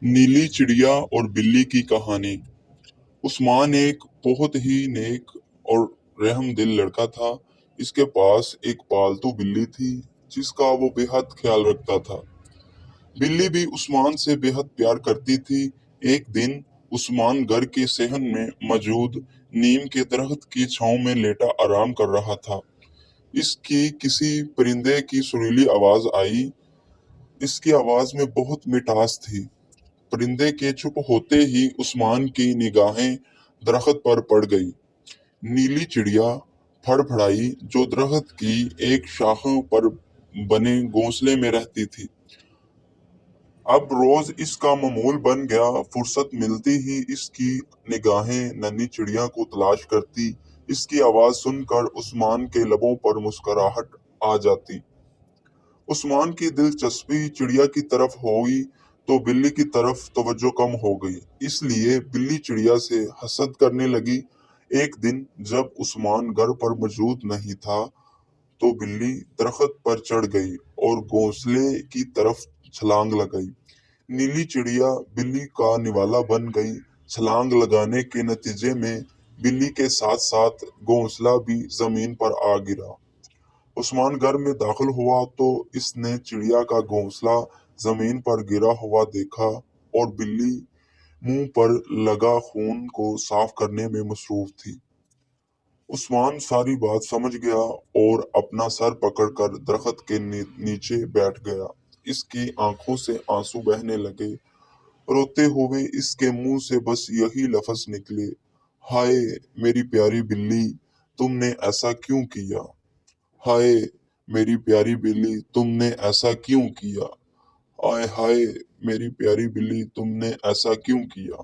नीली चिड़िया और बिल्ली की कहानी। उस्मान एक बहुत ही नेक और रहम दिल लड़का था। इसके पास एक पालतू बिल्ली थी जिसका वो बेहद ख्याल रखता था। बिल्ली भी उस्मान से बेहद प्यार करती थी। एक दिन उस्मान घर के सहन में मौजूद नीम के दरख्त की छांव में लेटा आराम कर रहा था। इसकी किसी परिंदे की सुरीली आवाज आई। इसकी आवाज में बहुत मिठास थी। परिंदे के चुप होते ही उस्मान की निगाहें दरख्त पर पड़ गई। नीली चिड़िया फड़फड़ाई जो दरख्त की एक शाखों पर बने घोंसले में रहती थी। अब रोज इसका मामूल बन गया। फुर्सत मिलती ही इसकी निगाहें नन्ही चिड़िया को तलाश करती। इसकी आवाज सुनकर उस्मान के लबों पर मुस्कुराहट आ जाती। उस्मान की दिलचस्पी चिड़िया की तरफ हुई तो बिल्ली की तरफ तवज्जो कम हो गई। इसलिए बिल्ली चिड़िया से हसद करने लगी। एक दिन जब उस्मान घर पर मौजूद नहीं था तो बिल्ली दरख्त पर चढ़ गई और घोंसले की तरफ छलांग लगाई। नीली चिड़िया बिल्ली का निवाला बन गई। छलांग लगाने के नतीजे में बिल्ली के साथ साथ घोंसला भी जमीन पर आ गिरा। उस्मान घर में दाखिल हुआ तो इसने चिड़िया का घोंसला जमीन पर गिरा हुआ देखा और बिल्ली मुंह पर लगा खून को साफ करने में मसरूफ थी। उस्मान सारी बात समझ गया और अपना सर पकड़कर दरख्त के नीचे बैठ गया। इसकी आंखों से आंसू बहने लगे। रोते हुए इसके मुंह से बस यही लफ्ज निकले, हाय मेरी प्यारी बिल्ली, तुमने ऐसा क्यों किया। हाय मेरी प्यारी बिल्ली, तुमने ऐसा क्यों किया। हाय हाय मेरी प्यारी बिल्ली, तुमने ऐसा क्यों किया।